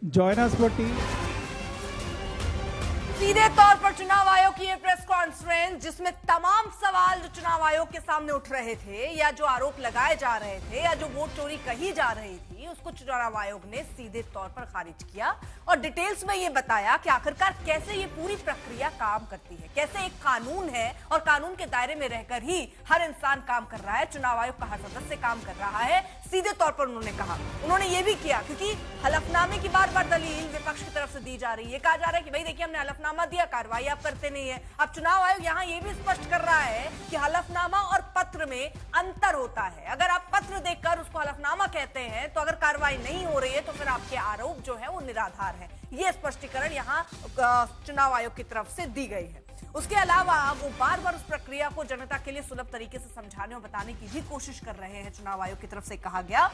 Join us for tea. सीधे तौर पर चुनाव आयोग की ये प्रेस कॉन्फ्रेंस जिसमें तमाम सवाल जो चुनाव आयोग के सामने उठ रहे थे या जो आरोप लगाए जा रहे थे या जो वोट चोरी कही जा रही थी उसको चुनाव आयोग ने सीधे तौर पर खारिज किया और डिटेल्स में ये बताया कि आखिरकार कैसे ये पूरी प्रक्रिया काम करती है, कैसे एक कानून है और कानून के दायरे में रहकर ही हर इंसान काम कर रहा है, चुनाव आयोग का हर सदस्य काम कर रहा है। सीधे तौर पर उन्होंने कहा, उन्होंने ये भी किया क्योंकि हलफनामे की बार बार दलील विपक्ष की तरफ से दी जा रही है, कहा जा रहा है कि भाई देखिए हमने हलफनामा दिया, कार्रवाई आप करते नहीं है। अब चुनाव आयोग यहाँ ये भी स्पष्ट कर रहा है कि हलफनामा और पत्र में अंतर होता है। अगर आप पत्र देखकर उसको हलफनामा कहते हैं तो अगर कार्रवाई नहीं हो रही है तो फिर आपके आरोप जो है वो निराधार है। ये स्पष्टीकरण यहाँ चुनाव आयोग की तरफ से दी गई है। उसके अलावा वो बार बार उस प्रक्रिया को जनता के लिए सुलभ तरीके से समझाने और बताने की भी कोशिश कर रहे हैं। चुनाव आयोग की तरफ से कहा गया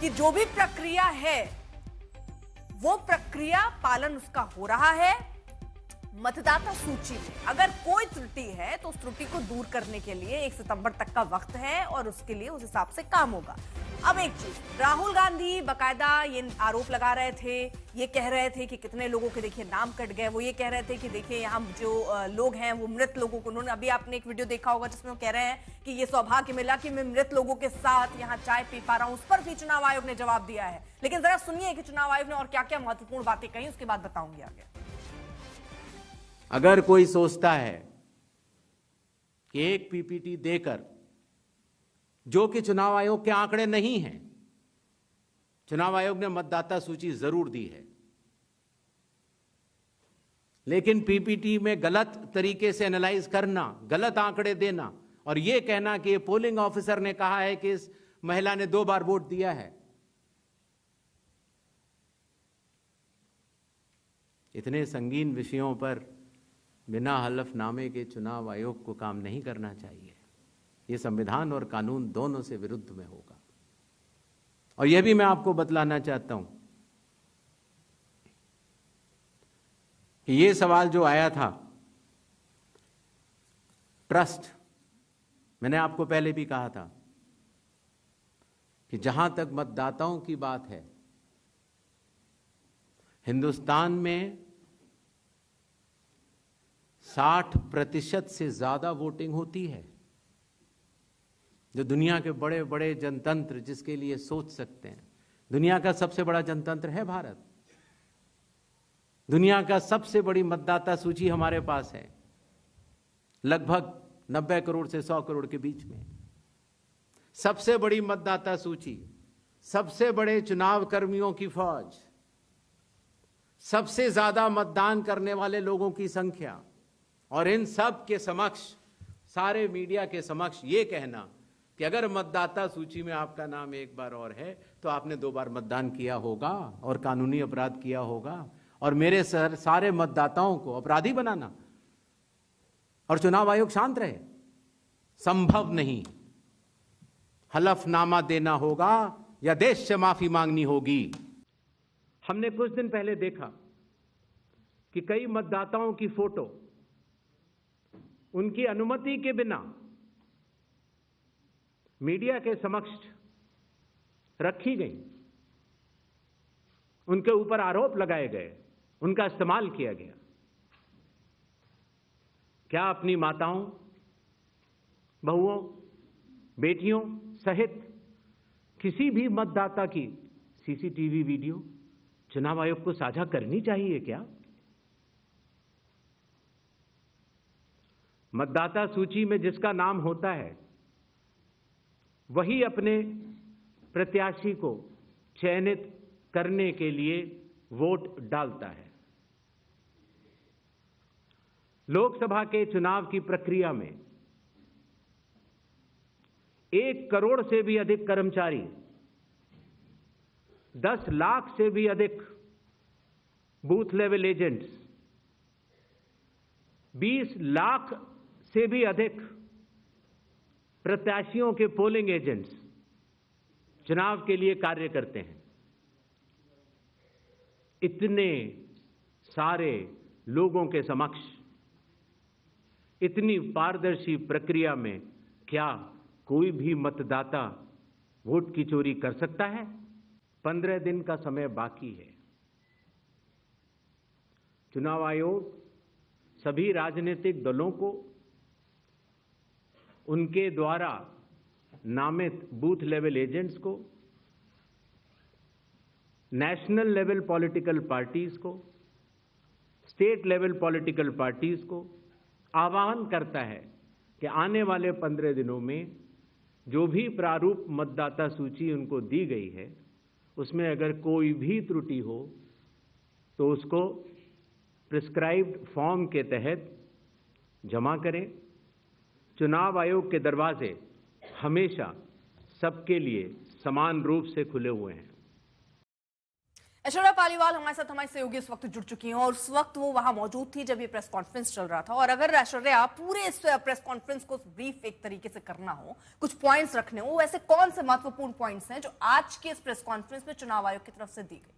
कि जो भी प्रक्रिया है वो प्रक्रिया पालन उसका हो रहा है। मतदाता सूची में अगर कोई त्रुटि है तो उस त्रुटि को दूर करने के लिए 1 सितंबर तक का वक्त है और उसके लिए उस हिसाब से काम होगा। अब एक चीज, राहुल गांधी बकायदा ये आरोप लगा रहे थे, ये कह रहे थे कि कितने लोगों के देखिए नाम कट गए। वो ये कह रहे थे कि देखिए यहाँ जो लोग हैं वो मृत लोगों को, उन्होंने अभी आपने एक वीडियो देखा होगा जिसमें वो कह रहे हैं कि ये सौभाग्य मिला कि मैं मृत लोगों के साथ यहाँ चाय पी पा रहा हूं। उस पर भी चुनाव आयोग ने जवाब दिया है। लेकिन जरा सुनिए कि चुनाव आयोग ने और क्या क्या महत्वपूर्ण बातें कही, उसके बाद बताऊंगी आगे। अगर कोई सोचता है कि एक पीपीटी देकर, जो कि चुनाव आयोग के आंकड़े नहीं हैं, चुनाव आयोग ने मतदाता सूची जरूर दी है, लेकिन पीपीटी में गलत तरीके से एनालाइज करना, गलत आंकड़े देना और यह कहना कि पोलिंग ऑफिसर ने कहा है कि इस महिला ने 2 बार वोट दिया है, इतने संगीन विषयों पर बिना हलफनामे के चुनाव आयोग को काम नहीं करना चाहिए। यह संविधान और कानून दोनों से विरुद्ध में होगा। और यह भी मैं आपको बतलाना चाहता हूं कि यह सवाल जो आया था ट्रस्ट, मैंने आपको पहले भी कहा था कि जहां तक मतदाताओं की बात है, हिंदुस्तान में 60% से ज्यादा वोटिंग होती है। जो दुनिया के बड़े बड़े जनतंत्र जिसके लिए सोच सकते हैं, दुनिया का सबसे बड़ा जनतंत्र है भारत। दुनिया का सबसे बड़ी मतदाता सूची हमारे पास है, लगभग 90 करोड़ से 100 करोड़ के बीच में। सबसे बड़ी मतदाता सूची, सबसे बड़े चुनाव कर्मियों की फौज, सबसे ज्यादा मतदान करने वाले लोगों की संख्या, और इन सब के समक्ष, सारे मीडिया के समक्ष ये कहना कि अगर मतदाता सूची में आपका नाम एक बार और है तो आपने 2 बार मतदान किया होगा और कानूनी अपराध किया होगा, और मेरे सारे मतदाताओं को अपराधी बनाना और चुनाव आयोग शांत रहे, संभव नहीं। हलफनामा देना होगा या देश से माफी मांगनी होगी। हमने कुछ दिन पहले देखा कि कई मतदाताओं की फोटो उनकी अनुमति के बिना मीडिया के समक्ष रखी गई, उनके ऊपर आरोप लगाए गए, उनका इस्तेमाल किया गया। क्या अपनी माताओं, बहुओं, बेटियों सहित किसी भी मतदाता की सीसीटीवी वीडियो चुनाव आयोग को साझा करनी चाहिए क्या? मतदाता सूची में जिसका नाम होता है वही अपने प्रत्याशी को चयनित करने के लिए वोट डालता है। लोकसभा के चुनाव की प्रक्रिया में 1 करोड़ से भी अधिक कर्मचारी, 10 लाख से भी अधिक बूथ लेवल एजेंट्स, 20 लाख से भी अधिक प्रत्याशियों के पोलिंग एजेंट्स चुनाव के लिए कार्य करते हैं। इतने सारे लोगों के समक्ष इतनी पारदर्शी प्रक्रिया में क्या कोई भी मतदाता वोट की चोरी कर सकता है? 15 दिन का समय बाकी है। चुनाव आयोग सभी राजनीतिक दलों को उनके द्वारा नामित बूथ लेवल एजेंट्स को, नेशनल लेवल पॉलिटिकल पार्टीज को, स्टेट लेवल पॉलिटिकल पार्टीज को आह्वान करता है कि आने वाले 15 दिनों में जो भी प्रारूप मतदाता सूची उनको दी गई है उसमें अगर कोई भी त्रुटि हो तो उसको प्रिस्क्राइब्ड फॉर्म के तहत जमा करें। चुनाव आयोग के दरवाजे हमेशा सबके लिए समान रूप से खुले हुए हैं। ऐश्वर्या पालीवाल हमारे साथ हमारी सहयोगी इस वक्त जुड़ चुकी हैं और उस वक्त वो वहां मौजूद थी जब ये प्रेस कॉन्फ्रेंस चल रहा था। और अगर ऐश्वर्या पूरे इस प्रेस कॉन्फ्रेंस को ब्रीफ एक तरीके से करना हो, कुछ पॉइंट्स रखने हो, वैसे कौन से महत्वपूर्ण पॉइंट्स हैं जो आज के इस प्रेस कॉन्फ्रेंस में चुनाव आयोग की तरफ से दी गई?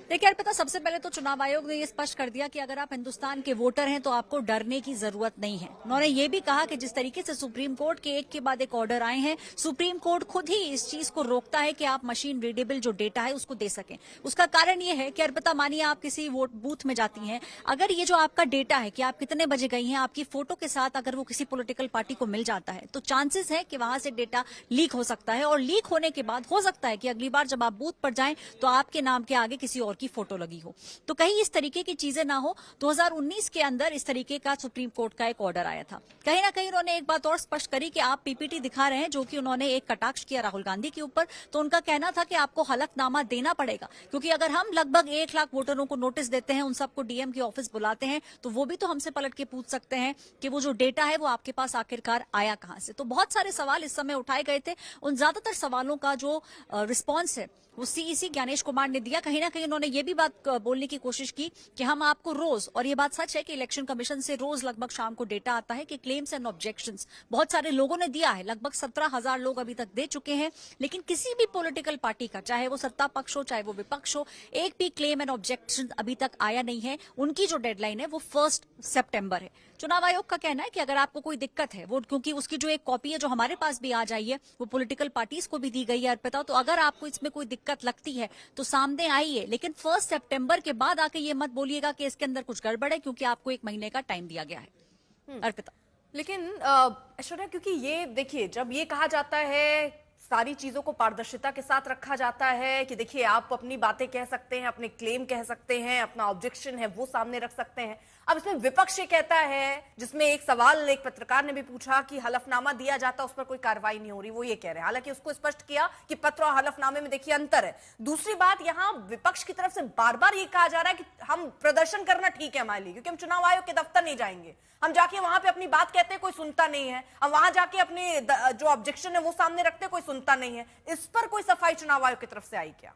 देखिए अर्पिता, सबसे पहले तो चुनाव आयोग ने ये स्पष्ट कर दिया कि अगर आप हिंदुस्तान के वोटर हैं तो आपको डरने की जरूरत नहीं है। उन्होंने ये भी कहा कि जिस तरीके से सुप्रीम कोर्ट के एक के बाद एक ऑर्डर आए हैं, सुप्रीम कोर्ट खुद ही इस चीज को रोकता है कि आप मशीन रीडेबल जो डेटा है उसको दे सकें। उसका कारण ये है कि अर्पिता, मानिए आप किसी वोट बूथ में जाती हैं, अगर ये जो आपका डेटा है कि आप कितने बजे गई हैं, आपकी फोटो के साथ अगर वो किसी पॉलिटिकल पार्टी को मिल जाता है तो चांसेस है कि वहां से डेटा लीक हो सकता है। और लीक होने के बाद हो सकता है कि अगली बार जब आप बूथ पर जाएं तो आपके नाम के आगे किसी और की फोटो लगी हो। तो कहीं इस तरीके की चीजें ना हो। 2019 के अंदर इस तरीके का सुप्रीम कोर्ट का एक ऑर्डर आया था। कहीं ना कहीं उन्होंने एक बात और स्पष्ट करी कि आप पीपीटी दिखा रहे हैं, जो कि उन्होंने एक कटाक्ष किया राहुल गांधी के ऊपर। तो उनका कहना था कि आपको हलफनामा देना पड़ेगा, क्योंकि अगर हम लगभग 1 लाख वोटरों को नोटिस देते हैं, उन सबको डीएम के ऑफिस बुलाते हैं, तो वो भी तो हमसे पलट के पूछ सकते हैं कि वो जो डेटा है वो आपके पास आखिरकार आया कहां से। तो बहुत सारे सवाल इस समय उठाए गए थे। उन ज्यादातर सवालों का जो रिस्पॉन्स है वो सीईसी ज्ञानेश कुमार ने दिया। कहीं ना कहीं उन्होंने ये भी बात बोलने की कोशिश की कि हम आपको रोज, और ये बात सच है कि इलेक्शन कमीशन से रोज लगभग शाम को डेटा आता है कि क्लेम्स एंड ऑब्जेक्शंस बहुत सारे लोगों ने दिया है, लगभग 17,000 लोग अभी तक दे चुके हैं। लेकिन किसी भी पॉलिटिकल पार्टी का, चाहे वो सत्ता पक्ष हो चाहे वो विपक्ष हो, एक भी क्लेम एंड ऑब्जेक्शन अभी तक आया नहीं है। उनकी जो डेडलाइन है वो 1 सितंबर है। चुनाव आयोग का कहना है कि अगर आपको कोई दिक्कत है, वो क्योंकि उसकी जो एक कॉपी है जो हमारे पास भी आ जाइए, वो पॉलिटिकल पार्टीज को भी दी गई है अर्पिता, तो अगर आपको इसमें कोई दिक्कत लगती है तो सामने आइए, लेकिन 1 सितंबर के बाद आके ये मत बोलिएगा कि इसके अंदर कुछ गड़बड़ है, क्योंकि आपको 1 महीने का टाइम दिया गया है। अर्पिता, लेकिन ऐश्वर्या, क्योंकि ये देखिए, जब ये कहा जाता है, सारी चीजों को पारदर्शिता के साथ रखा जाता है कि देखिए आप अपनी बातें कह सकते हैं, अपने क्लेम कह सकते हैं, अपना ऑब्जेक्शन है वो सामने रख सकते हैं। अब इसमें विपक्ष ये कहता है, जिसमें एक सवाल एक पत्रकार ने भी पूछा कि हलफनामा दिया जाता उस पर कोई कार्रवाई नहीं हो रही, वो ये कह रहे हैं। हालांकि उसको स्पष्ट किया कि पत्र और हलफनामे में देखिए अंतर है। दूसरी बात, यहां विपक्ष की तरफ से बार बार ये कहा जा रहा है कि हम प्रदर्शन करना ठीक है हमारे लिए, क्योंकि हम चुनाव आयोग के दफ्तर नहीं जाएंगे, हम जाके वहां पे अपनी बात कहते हैं, कोई सुनता नहीं है, हम वहां जाके अपने जो ऑब्जेक्शन है वो सामने रखते हैं, कोई सुनता नहीं है। इस पर कोई सफाई चुनाव आयोग की तरफ से आई क्या?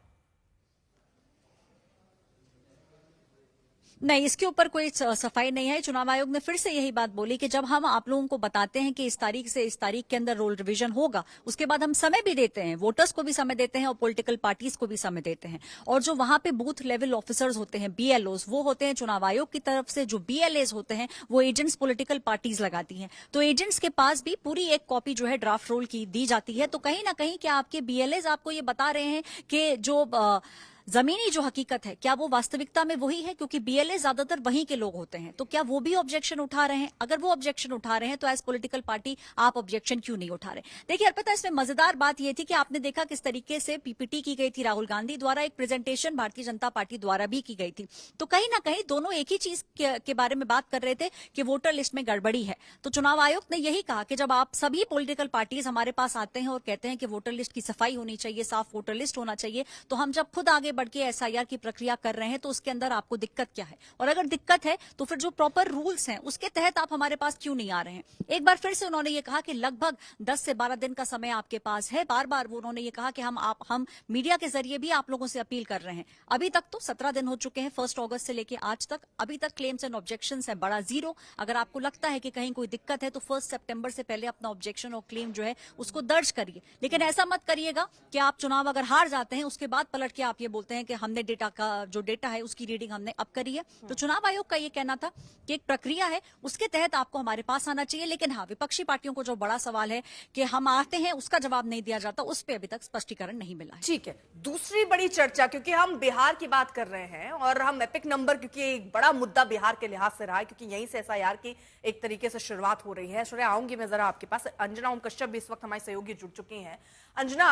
नहीं, इसके ऊपर कोई सफाई नहीं है। चुनाव आयोग ने फिर से यही बात बोली कि जब हम आप लोगों को बताते हैं कि इस तारीख से इस तारीख के अंदर रोल रिवीजन होगा, उसके बाद हम समय भी देते हैं, वोटर्स को भी समय देते हैं और पॉलिटिकल पार्टीज को भी समय देते हैं। और जो वहां पे बूथ लेवल ऑफिसर्स होते हैं, बीएलओस, वो होते हैं चुनाव आयोग की तरफ से। जो बीएलएस होते हैं वो एजेंट्स पॉलिटिकल पार्टीज लगाती हैं। तो एजेंट्स के पास भी पूरी एक कॉपी जो है ड्राफ्ट रोल की दी जाती है। तो कहीं ना कहीं क्या आपके बीएलएस आपको ये बता रहे हैं कि जो जमीनी जो हकीकत है क्या वो वास्तविकता में वही है? क्योंकि बीएलए ज्यादातर वहीं के लोग होते हैं, तो क्या वो भी ऑब्जेक्शन उठा रहे हैं? अगर वो ऑब्जेक्शन उठा रहे हैं तो एज पॉलिटिकल पार्टी आप ऑब्जेक्शन क्यों नहीं उठा रहे? देखिए अर्पिता, इसमें मजेदार बात ये थी कि आपने देखा किस तरीके से पीपीटी की गई थी राहुल गांधी द्वारा, एक प्रेजेंटेशन भारतीय जनता पार्टी द्वारा भी की गई थी। तो कहीं ना कहीं दोनों एक ही चीज के बारे में बात कर रहे थे कि वोटर लिस्ट में गड़बड़ी है। तो चुनाव आयोग ने यही कहा कि जब आप सभी पॉलिटिकल पार्टीज हमारे पास आते हैं और कहते हैं कि वोटर लिस्ट की सफाई होनी चाहिए, साफ वोटर लिस्ट होना चाहिए, तो हम जब खुद आगे बढ़ के एसआईआर की प्रक्रिया कर रहे हैं तो उसके अंदर आपको दिक्कत क्या है? और अगर दिक्कत है तो फिर जो प्रॉपर रूल्स हैं उसके तहत आप हमारे पास क्यों नहीं आ रहे हैं? एक बार फिर से उन्होंने ये कहा कि लगभग 10 से 12 दिन का समय आपके पास है। बार बार उन्होंने ये कहा कि हम मीडिया के जरिए भी आप लोगों से अपील कर रहे हैं। अभी तक तो 17 दिन हो चुके हैं, 1 अगस्त से लेकर आज तक। अभी तक क्लेम्स एंड ऑब्जेक्शंस है बड़ा 0। अगर आपको लगता है कि कहीं कोई दिक्कत है तो 1 सितंबर से पहले अपना ऑब्जेक्शन और क्लेम जो है उसको दर्ज करिए। लेकिन ऐसा मत करिएगा कि आप चुनाव अगर हार जाते हैं उसके बाद पलट के आप ये बोलते बोलते हैं कि हमने डेटा का जो डेटा है उसकी रीडिंग हमने अब करी है। तो चुनाव आयोग का ये कहना था कि एक प्रक्रिया है, उसके तहत आपको हमारे पास आना चाहिए। लेकिन हाँ, विपक्षी पार्टियों को जो बड़ा सवाल है कि हम आते हैं, उसका जवाब नहीं दिया जाता, उस पर अभी तक स्पष्टीकरण नहीं मिला है। ठीक है, दूसरी बड़ी चर्चा, क्योंकि हम बिहार की बात कर रहे हैं और हम एपिक नंबर, क्योंकि एक बड़ा मुद्दा बिहार के लिहाज से रहा है, क्योंकि यहीं से एसआईआर की एक तरीके से शुरुआत हो रही है। श्रेया, आऊंगी मैं जरा आपके पास। अंजना ओम कश्यप भी इस वक्त हमारी सहयोगी जुड़ चुकी हैं। अंजना,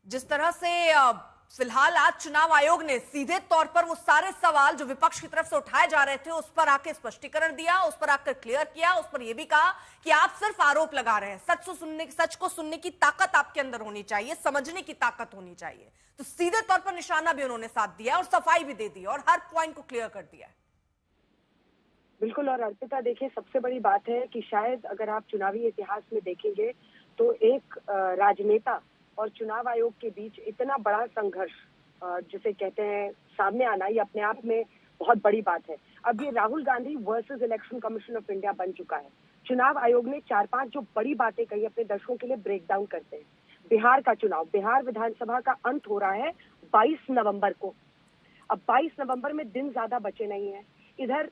जिस तरह से फिलहाल आज चुनाव आयोग ने सीधे तौर पर वो सारे सवाल जो विपक्ष की तरफ से उठाए जा रहे थे उस पर आके स्पष्टीकरण दिया, उस पर आकर क्लियर किया, उस पर यह भी कहा कि आप सिर्फ आरोप लगा रहे हैं, सच को सुनने की ताकत आपके अंदर होनी चाहिए, समझने की ताकत होनी चाहिए। तो सीधे तौर पर निशाना भी उन्होंने साध दिया और सफाई भी दे दी और हर पॉइंट को क्लियर कर दिया है। बिल्कुल। और अर्पिता, देखिए, सबसे बड़ी बात है कि शायद अगर आप चुनावी इतिहास में देखेंगे तो एक राजनेता और चुनाव आयोग के बीच इतना बड़ा संघर्ष जिसे कहते हैं सामने आना, ये अपने आप में बहुत बड़ी बात है। अब ये Rahul Gandhi versus election commission of India बन चुका है। चुनाव आयोग ने 4-5 जो बड़ी बातें कही अपने दर्शकों के लिए ब्रेक डाउन करते हैं। बिहार का चुनाव, बिहार विधानसभा का अंत हो रहा है 22 नवंबर को। अब 22 नवंबर में दिन ज्यादा बचे नहीं है। इधर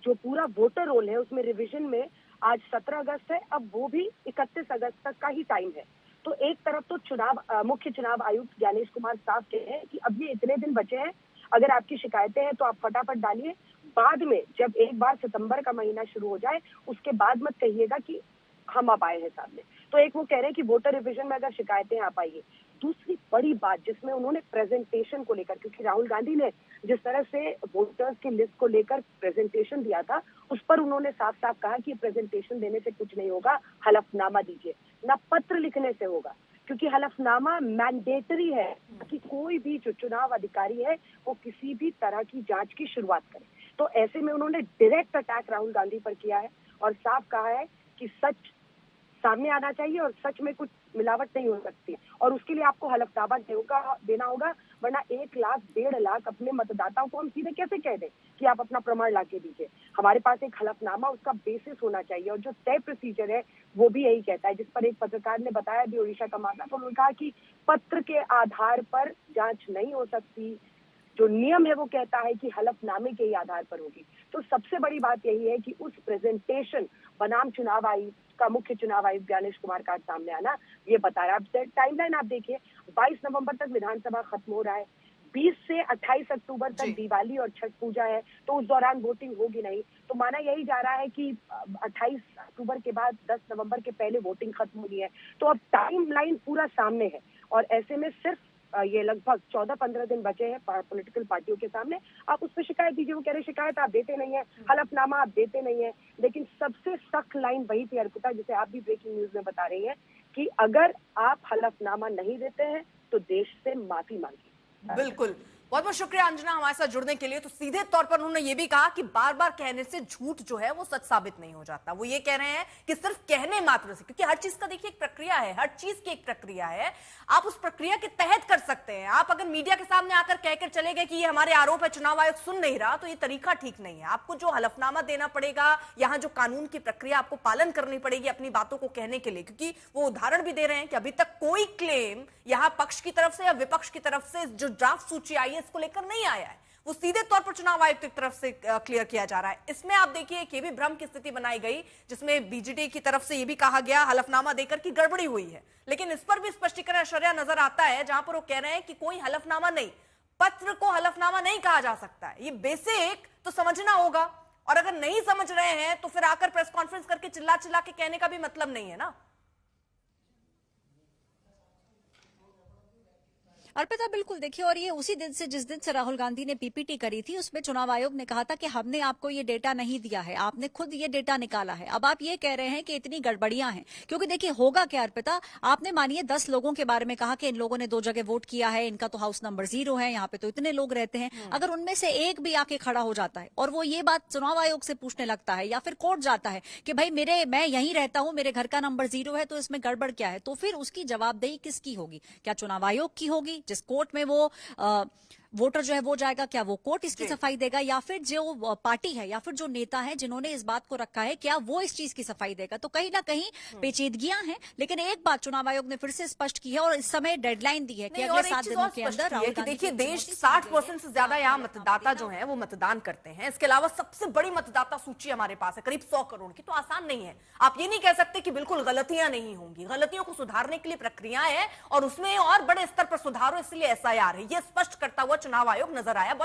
जो पूरा वोटर रोल है उसमें रिवीजन में आज 17 अगस्त है, अब वो भी 31 अगस्त तक का ही टाइम है। तो एक तरफ तो मुख्य चुनाव आयुक्त ज्ञानेश कुमार साफ कह रहे हैं कि अब ये इतने दिन बचे हैं, अगर आपकी शिकायतें हैं तो आप फटाफट डालिए। बाद में जब एक बार सितंबर का महीना शुरू हो जाए उसके बाद मत कहिएगा कि हम अब आए हैं सामने। तो एक वो कह रहे हैं कि वोटर रिवीजन में अगर शिकायतें आप आइए। दूसरी बड़ी बात जिसमें उन्होंने प्रेजेंटेशन को लेकर, क्योंकि राहुल गांधी ने जिस तरह से वोटर्स की लिस्ट को लेकर प्रेजेंटेशन दिया था उस पर उन्होंने साफ साफ कहा कि प्रेजेंटेशन देने से कुछ नहीं होगा, हलफनामा दीजिए, ना पत्र लिखने से होगा, क्योंकि हलफनामा मैंडेटरी है कि कोई भी जो चुनाव अधिकारी है वो किसी भी तरह की जांच की शुरुआत करे। तो ऐसे में उन्होंने डायरेक्ट अटैक राहुल गांधी पर किया है और साफ कहा है कि सच सामने आना चाहिए और सच में कुछ मिलावट नहीं हो सकती और उसके लिए आपको हलफनामा देना होगा, वरना 1 लाख 1.5 लाख अपने मतदाताओं को हम सीधे कैसे कह दें कि आप अपना प्रमाण लाके दीजिए। हमारे पास एक हलफनामा, उसका बेसिस होना चाहिए और जो तय प्रोसीजर है वो भी यही कहता है, जिस पर एक पत्रकार ने बताया भी ओडिशा का मामला, तो उन्होंने कहा कि पत्र के आधार पर जांच नहीं हो सकती, जो नियम है वो कहता है कि हलफनामे के ही आधार पर होगी। तो सबसे बड़ी बात यही है कि उस प्रेजेंटेशन बनाम चुनाव आयुक्त का मुख्य चुनाव आयुक्त ज्ञानेश कुमार का सामने आना ये बता रहा है। टाइमलाइन आप देखिए, 22 नवंबर तक विधानसभा खत्म हो रहा है, 20 से 28 अक्टूबर तक दिवाली और छठ पूजा है, तो उस दौरान वोटिंग होगी नहीं। तो माना यही जा रहा है कि 28 अक्टूबर के बाद 10 नवंबर के पहले वोटिंग खत्म होनी है। तो अब टाइमलाइन पूरा सामने है और ऐसे में सिर्फ ये लगभग 14-15 दिन बचे हैं पॉलिटिकल पार्टियों के सामने। आप उस पर शिकायत दीजिए, वो कह रहे शिकायत आप देते नहीं है, हलफनामा आप देते नहीं है। लेकिन सबसे सख्त लाइन वही थी अर्पिता, जिसे आप भी ब्रेकिंग न्यूज में बता रही हैं कि अगर आप हलफनामा नहीं देते हैं तो देश से माफी मांगिए। बिल्कुल, बहुत बहुत शुक्रिया अंजना हमारे साथ जुड़ने के लिए। तो सीधे तौर पर उन्होंने ये भी कहा कि बार बार कहने से झूठ जो है वो सच साबित नहीं हो जाता। वो ये कह रहे हैं कि सिर्फ कहने मात्र से, क्योंकि हर चीज का देखिए एक प्रक्रिया है, हर चीज की एक प्रक्रिया है, आप उस प्रक्रिया के तहत कर सकते हैं। आप अगर मीडिया के सामने आकर कहकर चले गए कि ये हमारे आरोप है, चुनाव आयोग सुन नहीं रहा, तो ये तरीका ठीक नहीं है। आपको जो हलफनामा देना पड़ेगा, यहाँ जो कानून की प्रक्रिया आपको पालन करनी पड़ेगी अपनी बातों को कहने के लिए, क्योंकि वो उदाहरण भी दे रहे हैं कि अभी तक कोई क्लेम यहाँ पक्ष की तरफ से या विपक्ष की तरफ से जो ड्राफ्ट सूची आई है इसको लेकर नहीं आया है, वो सीधे तौर पर चुनाव आयुक्त की तरफ से क्लियर किया जा रहा है। इसमें आप देखिए कि भी भ्रम की स्थिति बनाई गई, जिसमें बीजेडी की तरफ से यह भी कहा गया हलफनामा देकर कि गड़बड़ी हुई है, लेकिन इस पर भी स्पष्टीकरण ऐश्वर्या नजर आता है जहां पर वो कह रहे हैं कि कोई हलफनामा नहीं, पत्र को हलफनामा नहीं कहा जा सकता है। ये बेसिक तो समझना होगा, और अगर नहीं समझ रहे हैं तो फिर आकर प्रेस कॉन्फ्रेंस करके चिल्ला चिल्ला के कहने का भी मतलब नहीं है ना। अर्पिता, बिल्कुल देखिए, और ये उसी दिन से जिस दिन से राहुल गांधी ने पीपीटी करी थी उसमें चुनाव आयोग ने कहा था कि हमने आपको ये डेटा नहीं दिया है, आपने खुद ये डेटा निकाला है। अब आप ये कह रहे हैं कि इतनी गड़बड़ियां हैं, क्योंकि देखिए होगा क्या अर्पिता, आपने मानिए 10 लोगों के बारे में कहा कि इन लोगों ने 2 जगह वोट किया है, इनका तो हाउस नंबर 0 है, यहाँ पे तो इतने लोग रहते हैं। अगर उनमें से एक भी आके खड़ा हो जाता है और वो ये बात चुनाव आयोग से पूछने लगता है या फिर कोर्ट जाता है कि भाई मैं यहीं रहता हूं, मेरे घर का नंबर 0 है, तो इसमें गड़बड़ क्या है, तो फिर उसकी जवाबदेही किसकी होगी? क्या चुनाव आयोग की होगी, जिस कोर्ट में वो वोटर जो है वो जाएगा, क्या वो कोर्ट इसकी सफाई देगा, या फिर जो पार्टी है या फिर जो नेता है जिन्होंने इस बात को रखा है, क्या वो इस चीज की सफाई देगा? तो कहीं ना कहीं पेचीदगियां हैं। लेकिन एक बात चुनाव आयोग ने फिर से स्पष्ट की है और इस समय डेडलाइन दी है कि अगले 7 दिनों के अंदर राहुल गांधी देखिए, की देश चुनौती 60% से ज्यादा यहाँ मतदाता जो है वो मतदान करते हैं। इसके अलावा सबसे बड़ी मतदाता सूची हमारे पास है, करीब 100 करोड़ की। तो आसान नहीं है। आप ये नहीं कह सकते कि बिल्कुल गलतियां नहीं होंगी। गलतियों को सुधारने के लिए प्रक्रियाएं हैं और उसमें और बड़े स्तर पर सुधार हो, इसलिए SIR है। ये स्पष्ट करता हुआ चुनाव आयोग नजर आया। बहुत